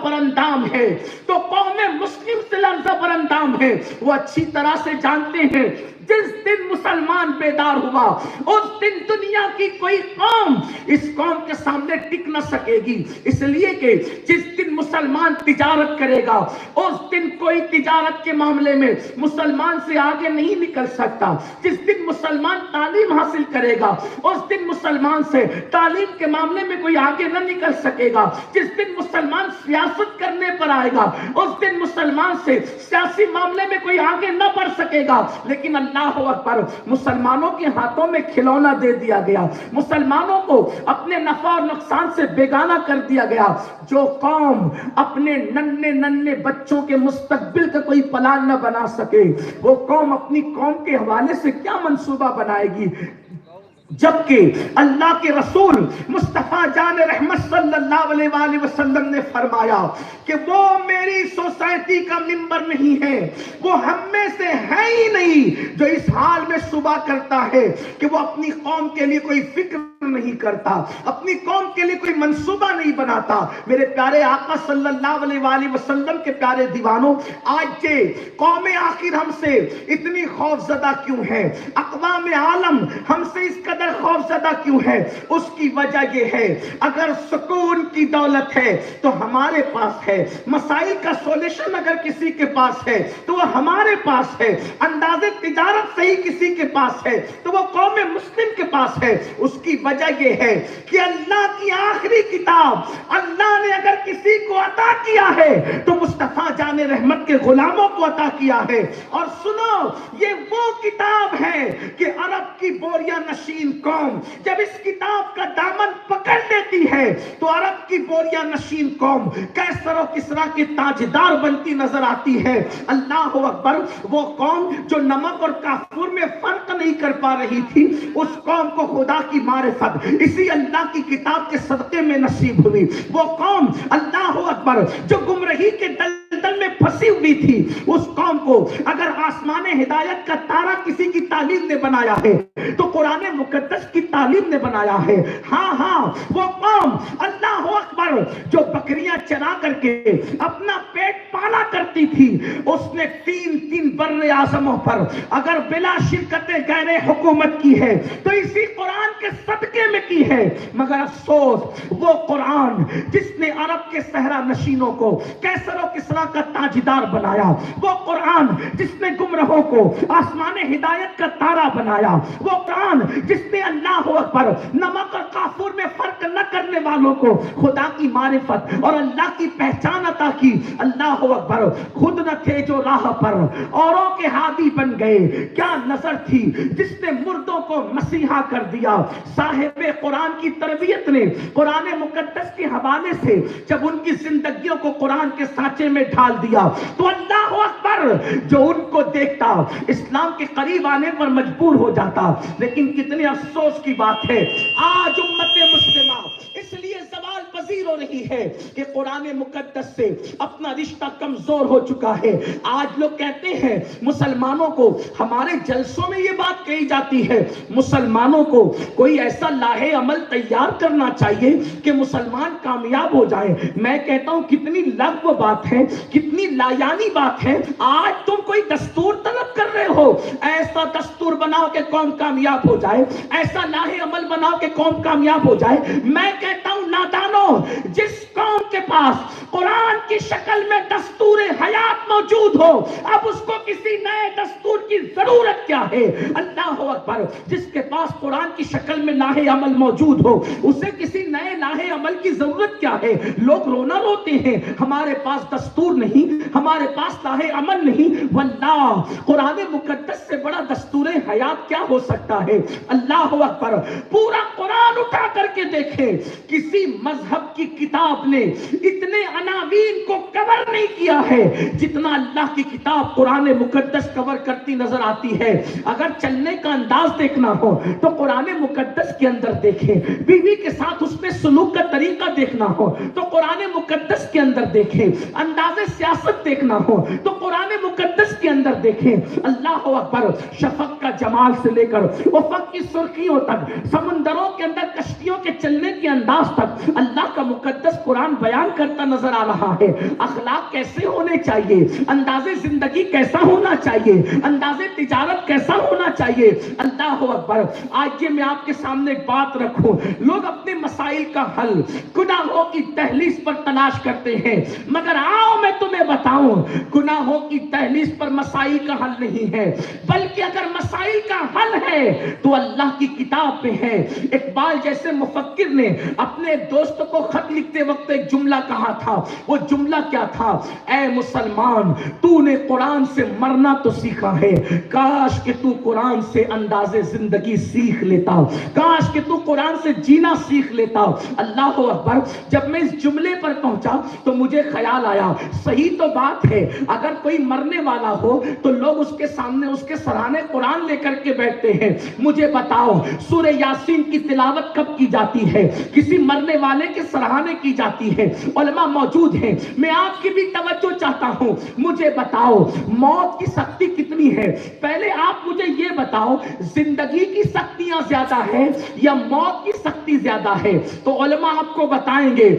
پر اندام ہے تو قوم مسلم سے لرزہ پر اندام ہے۔ وہ اچھی طرح سے جانتے ہیں جس دن مسلمان بیدار ہوا اس دن دنیا کی کوئی قوم اس قوم کے سامنے ٹک نہ سکے گی، اس لیے کہ جس دن مسلمان تجارت کرے گا اس دن کوئی تجارت کے معاملے میں مسلمان سے آگے نہیں نکل سکتا، جس دن مسلمان تعلیم حاصل کرے گا اس دن مسلمان سے تعلیم کے معاملے میں کوئی آگے نہ نکل سکے گا، جس دن مسلمان سیاست کرنے پر آئے گا اس دن مسلمان سے سیاسی معاملے میں کوئی آگے نہ بڑھ سکے گا۔ لیکن اللہ اکبر، مسلمانوں کے ہاتھوں میں کھلونا دے دیا گیا، مسلمانوں کو اپنے نفع اور نقصان سے بیگانہ کر دیا گیا۔ جو قوم اپنے ننھے ننھے بچوں کے مستقبل کا کوئی پلان نہ بنا سکے وہ قوم اپنی قوم کے حوالے سے کیا منصوبہ بنائے گی؟ جبکہ اللہ کے رسول مصطفیٰ جان رحمت صلی اللہ علیہ وآلہ وسلم نے فرمایا کہ وہ میری سوسائٹی کا ممبر نہیں ہے، وہ ہم میں سے ہے ہی نہیں جو اس حال میں صبح کرتا ہے کہ وہ اپنی قوم کے لیے کوئی فکر نہیں کرتا، اپنی قوم کے لیے کوئی منصوبہ نہیں بناتا۔ میرے پیارے آقا صلی اللہ علیہ وآلہ وسلم کے پیارے دیوانوں، آج یہ قوم آخر ہم سے اتنی خوف زدہ کیوں ہے؟ اقوام عالم ہم سے اس قدر خوف زدہ کیوں ہے؟ اس کی وجہ یہ ہے اگر سکون کی دولت ہے تو ہمارے پاس ہے، مسائل کا سولوشن اگر کسی کے پاس ہے تو وہ ہمارے پاس ہے، انداز تجارت صحیح کسی کے پاس ہے تو وہ قوم مسلم کے پاس ہے۔ اس کی وجہ یہ ہے کہ اللہ کی آخری کتاب اللہ نے اگر کسی کو عطا کیا ہے تو مصطفیٰ جان رحمت کے غلاموں کو عطا کیا ہے۔ اور سنو، یہ وہ کتاب ہے کہ عرب کی بوریا نشین قوم جب اس کتاب کا دامن پکڑ لیتی ہے تو عرب کی بوریا نشین قوم کیسر و کسرا کی تاجدار بنتی نظر آتی ہے۔ اللہ اکبر، وہ قوم جو نمک اور کافور میں فرق نہیں کر پا رہی تھی اس قوم کو خدا کی معرفت اسی اللہ کی کتاب کے صدقے میں نصیب ہوئی۔ وہ قوم اللہ اکبر جو گمراہی کے دلدل میں پھنسی ہوئی تھی اس قوم کو اگر آسمان ہدایت کا تارا کسی کی تعلیم نے بنایا ہے تو قرآن مقدس کی تعلیم نے بنایا ہے۔ ہاں وہ قوم اللہ اکبر جو بکریاں چرا کر کے اپنا پیٹ پالا کرتی تھی اس نے تین بر اعظموں پر اگر بلا شرکت غیر حکومت کی ہے تو اسی قرآن کے صدقے میں کی ہے۔ مگر افسوس، وہ قرآن جس نے عرب کے صحرا نشینوں کو کیسر و کسرا کا تاجدار بنایا، وہ قرآن جس نے گمراہوں کو آسمان ہدایت کا تارا بنایا، وہ قرآن جس نے اللہ اکبر نمک اور کافور میں فرق نہ کرنے والوں کو خدا کی معرفت اور اللہ کی پہچان عطا کی۔ اللہ اکبر، خود نہ تھے جو راہ پر اوروں کے ہادی بن گئے، کیا نظر تھی جس نے مردوں کو مسیحا کر دیا۔ صاحب قرآن کی تربیت نے قرآن مقدس کے حوالے سے جب ان کی زندگیوں کو قرآن کے سانچے میں ڈھال دیا تو اللہ اکبر جو ان کو دیکھتا اسلام کے قریب آنے پر مجبور ہو جاتا۔ لیکن کتنے افسوس کی بات ہے آج امت مسلمہ اس لیے زوال پذیر ہو رہی ہے کہ قرآن مقدس سے اپنا رشتہ کمزور ہو چکا ہے۔ آج لوگ کہتے ہیں مسلمانوں کو، ہمارے جلسوں میں یہ بات کہی جاتی ہے مسلمانوں کو کوئی ایسا لاہے عمل تیار کرنا چاہیے کہ مسلمان کامیاب ہو جائے۔ میں کہتا ہوں کتنی لغو بات ہے، کتنی لایانی بات ہے۔ آج تم کوئی دستور طلب کر رہے ہو، ایسا دستور بناؤ کہ قوم کامیاب ہو جائے، ایسا لاہے عمل بناؤ کہ قوم کامیاب ہو جائے۔ میں کہتا ہوں نادانو، جس قوم کے پاس قرآن کی شکل میں دستور حیات موجود ہو اب اس کو کسی نئے دستور کی ضرورت کیا ہے؟ اللہ اکبر، جس کے پاس قرآن کی شکل میں لاہے عمل موجود ہو اسے کسی نئے لاہے عمل کی ضرورت کیا ہے؟ لوگ رونا روتے ہیں ہمارے پاس دستور نہیں، ہمارے پاس لاہے عمل نہیں۔ واللہ قرآن مقدس سے بڑا دستور حیات کیا ہو سکتا ہے؟ اللہ اکبر، پورا قرآن اٹھا کر کے دیکھیں، کسی مذہب کی کتاب نے اتنے عناوین کو کور نہیں کیا ہے جتنا اللہ کی کتاب قرآن مقدس کور کرتی نظر آتی ہے۔ اگر چلنے کا انداز دیکھنا ہو تو قرآن مقدس کے اندر دیکھیں، بیوی کے ساتھ اس میں سلوک کا طریقہ دیکھنا ہو تو قرآن مقدس کے اندر دیکھیں، انداز سیاست دیکھنا ہو تو قرآن مقدس کے اندر دیکھیں اللہ اکبر، شفق کا جمال سے لے کر افق کی سرخیوں تک، سمندروں کے اندر کشتیوں کے چلنے کے انداز تک اللہ کا مقدس قرآن بیان کرتا نظر آ رہا ہے۔ اخلاق کیسے ہونے چاہیے، انداز زندگی کیسا ہونا چاہیے، انداز تجارت کیسا ہونا چاہیے۔ اللہ اکبر، آج یہ میں آپ کے سامنے ایک بات رکھوں، لوگ اپنے مسائل کا حل گناہوں کی دہلیز پر تلاش کرتے ہیں، مگر آؤ میں تمہیں بتاؤں گناہوں کی دہلیز پر مسائل کا حل نہیں ہے، بلکہ اگر مسائل کا حل ہے تو اللہ کی کتاب میں ہے۔ اقبال جیسے مفکر نے اپنے دوست کو خط لکھتے وقت ایک جملہ کہا تھا، وہ جملہ کیا تھا؟ اے مسلمان، تو نے قرآن سے مرنا تو سیکھا ہے، کاش کہ تو قرآن سے انداز زندگی سیکھ لیتا، کاش کہ تو قرآن سے جینا سیکھ لیتا۔ اللہ اکبر، جب میں اس جملے پر پہنچا تو مجھے خیال آیا صحیح تو بات ہے، اگر کوئی مرنے والا ہو تو لوگ اس کے سامنے اس کے سرانے قرآن لے کر کے بیٹھتے ہیں۔ مجھے بتاؤ سورہ یاسین کی تلاوت کب کی جاتی ہے؟ کسی مرنے والے کے سرانے کی جاتی ہے۔ علماء موجود ہیں، میں آپ کی بھی توجہ چاہتا ہوں، مجھے بتاؤ موت کی سختی کتنی ہے؟ پہلے آپ مجھے یہ بتاؤ زندگی کی سختیاں زیادہ ہے یا موت کی سختی زیادہ ہے؟ تو علماء آپ کو بتائیں گے